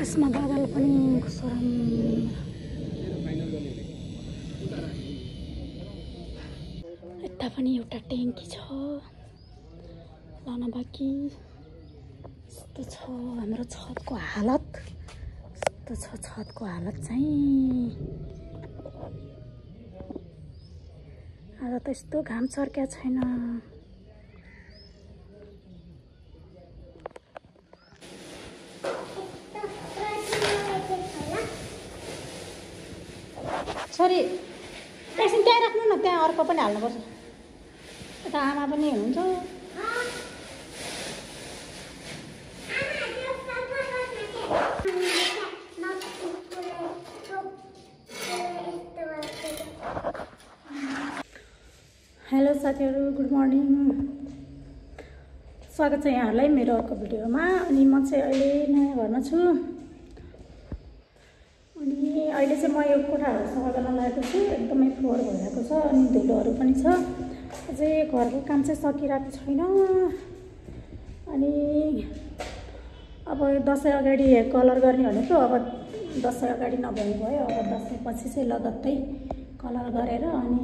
आकाशमा बादल पनि खुसरम। यता पनि एउटा ट्याङ्की छ लान बाँकी। यस्तो छ हाम्रो छतको हालत। यस्तो छ छतको हालत चाहिँ। आज त यस्तो घाम चर्क्या छैन। छोरी एकछिन त्यहाँ राख्नु न, त्यहाँ अर्को पनि हाल्नुपर्छ। यता आमा पनि हुनुहुन्छ। हेलो साथीहरू, गुड मर्निङ। स्वागत छ यहाँहरूलाई मेरो अर्को भिडियोमा। अनि म चाहिँ अहिले नयाँ घरमा छु। अनि अहिले चाहिँ म यो कोठाहरू सफा गर्न लागेको छु। एकदमै फोहोर भइरहेको छ अनि धुलोहरू पनि छ। अझै घरको काम चाहिँ सकिरहेको छैन। अनि अब दसैँ अगाडि कलर गर्ने भनेको, अब दसैँ अगाडि नभए भयो। अब दसैँपछि चाहिँ लगत्तै कलर गरेर अनि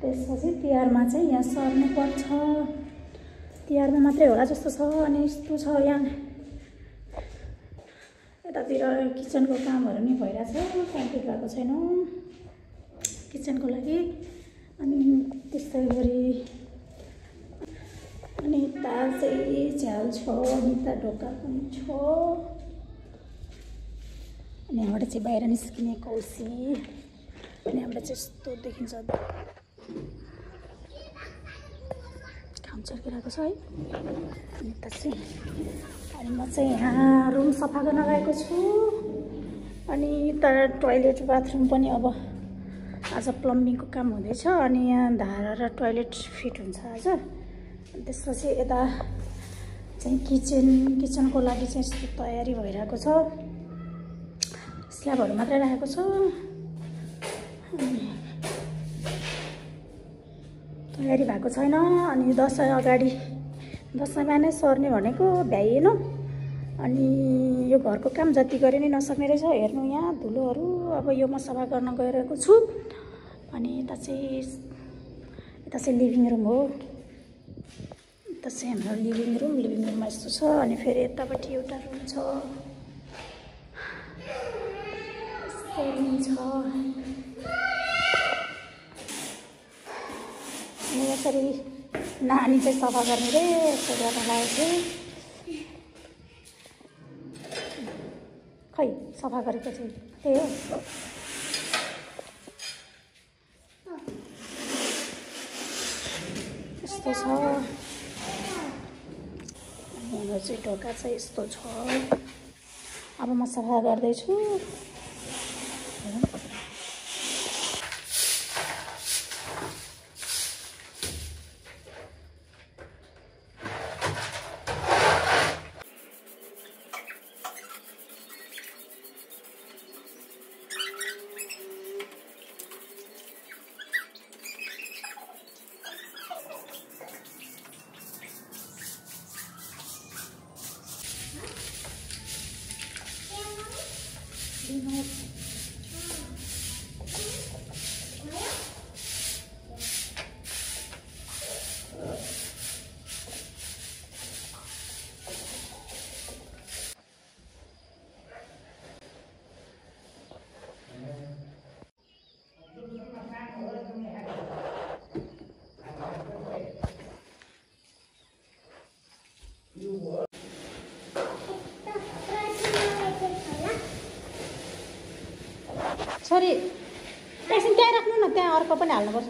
त्यसपछि तिहारमा चाहिँ यहाँ सर्नु पर्छ। तिहारमा मात्रै होला जस्तो छ। अनि यस्तो छ यहाँ यतातिर किचनको कामहरू नि भइरहेछ। कम्प्लिट भएको छैन किचनको लागि। अनि त्यस्तै गरी अनि यता चाहिँ झ्याल छ, अनि यता ढोका पनि छ। अनि यहाँबाट चाहिँ बाहिर निस्किने कौसी। अनि यहाँबाट चाहिँ यस्तो देखिन्छ, घाम चर्किरहेको छ है। अनि यता चाहिँ अनि म चाहिँ यहाँ रुम सफा गर्न गएको छु। अनि यता टोइलेट बाथरुम पनि अब आज प्लम्बिङको काम हुँदैछ। अनि यहाँ धारा र टोइलेट फिट हुन्छ आज। अनि त्यसपछि यता चाहिँ किचनको लागि चाहिँ यस्तो तयारी भइरहेको छ। स्ल्याबहरू मात्रै राखेको छ। तयारी भएको छैन। अनि दसैँ अगाडि दसैँमा नै सर्ने भनेको भ्याइएन। अनि यो घरको काम जति गरे नि नसक्ने रहेछ। हेर्नु यहाँ धुलोहरू। अब यो म सफा गर्न गइरहेको छु। अनि यता चाहिँ लिभिङ रुम हो। यता चाहिँ हाम्रो लिभिङ रुममा यस्तो छ। अनि फेरि यतापट्टि एउटा रुम छ, यस्तो रुम छ। अनि यसरी नानी चाहिँ सफा गर्ने रे, यसो गर्न लागेको थियो। खै सफा गरेको चाहिँ त्यही हो। यस्तो छ। अनि हाम्रो चाहिँ ढोका चाहिँ यस्तो छ। अब म सफा गर्दैछु। छोरी एकछिन त्यहाँ राख्नु न, त्यहाँ अर्को पनि हाल्नुपर्छ।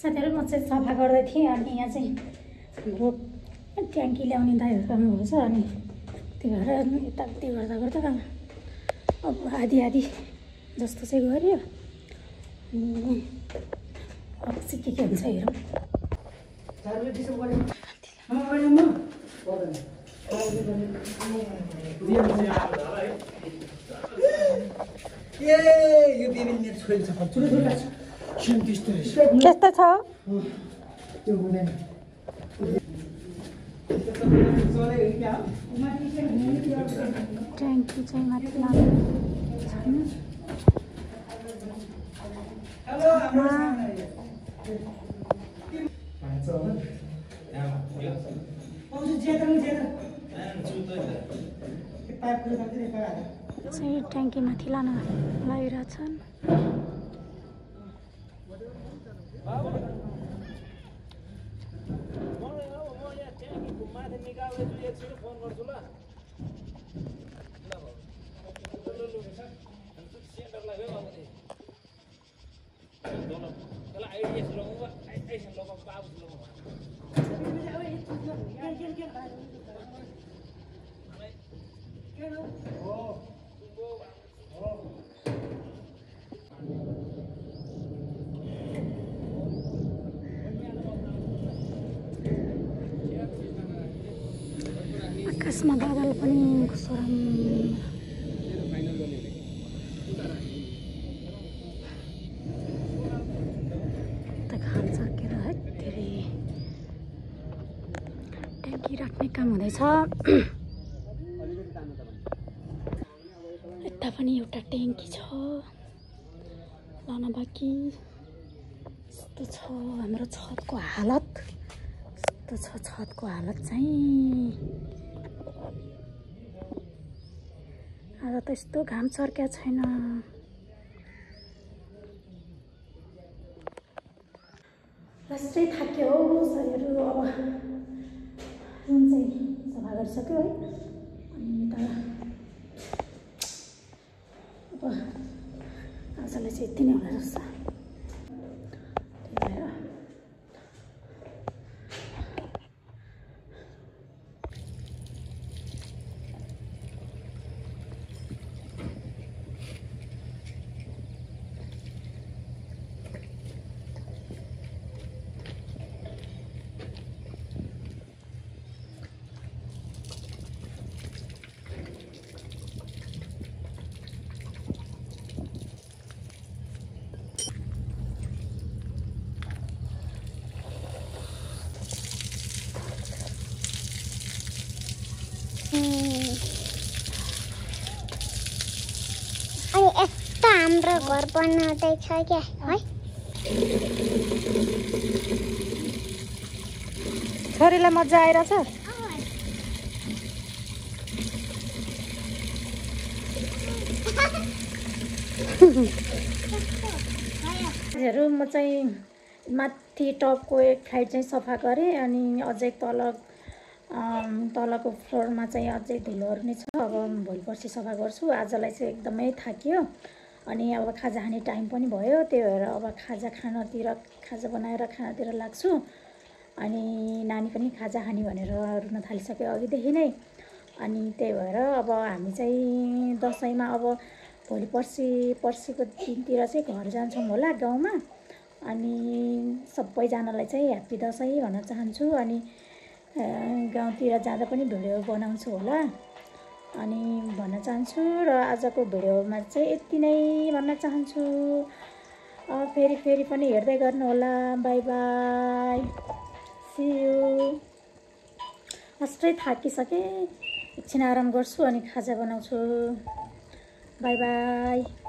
साथीहरु म चाहिँ सफा गर्दै थिएँ अनि यहाँ चाहिँ हाम्रो ट्याङ्की ल्याउने दाइहरु आउनुहुन्छ अनि त्यही भएर यताउति गर्दा गर्दा अब आधी जस्तो चाहिँ गर्यो अनि अब चाहिँ के हुन्छ हेरौँ त्यस्तो छ ट्याङ्की चाहिँ माथि लाग्नु छैन चाहिँ ट्याङ्की माथि लान लागिरहेछन् आकाशमा बादल पनि कस्तो घाम चर्केर है धेरै ट्याङ्की राख्ने काम हुँदैछ यता पनि एउटा ट्याङ्की छ लान बाँकी यस्तो छ हाम्रो छतको हालत यस्तो छ छतको हालत चाहिँ आज त यस्तो घाम चर्क्या छैन लास्टै थाक्यो शरीरहरू अब रुम चाहिँ सफा गरिसक्यो है अनि यता अब आजलाई चाहिँ यति नै होला जस्तो त्यही भएर अनि यस्तो हाम्रो घर बनाउँदैछ क्या है छोरीलाई मजा आइरहेछ म चाहिँ माथि टपको एक साइड चाहिँ सफा गरेँ अनि अझै तलको फ्लोरमा चाहिँ अझै धुलोहरू नै छ अब भोलि पर्सि सफा गर्छु आजलाई चाहिँ एकदमै थाक्यो अनि अब खाजा खाने टाइम पनि भयो त्यही भएर अब खाजा बनाएर खानातिर लाग्छु अनि नानी पनि खाजा खाने भनेर रुन थालिसक्यो अघिदेखि नै अनि त्यही भएर अब हामी चाहिँ दसैँमा अब भोलि पर्सिको दिनतिर चाहिँ घर जान्छौँ होला गाउँमा अनि सबैजनालाई चाहिँ ह्याप्पी दसैँ भन्न चाहन्छु अनि गाउँतिर जाँदा पनि भिडियो बनाउँछु होला अनि भन्न चाहन्छु र आजको भिडियोमा चाहिँ यति नै भन्न चाहन्छु फेरि पनि हेर्दै गर्नु होला बाई बाई सी यू अस्ट्रै थाकिसकेँ एकछिन आराम गर्छु अनि खाजा बनाउँछु बाई बाई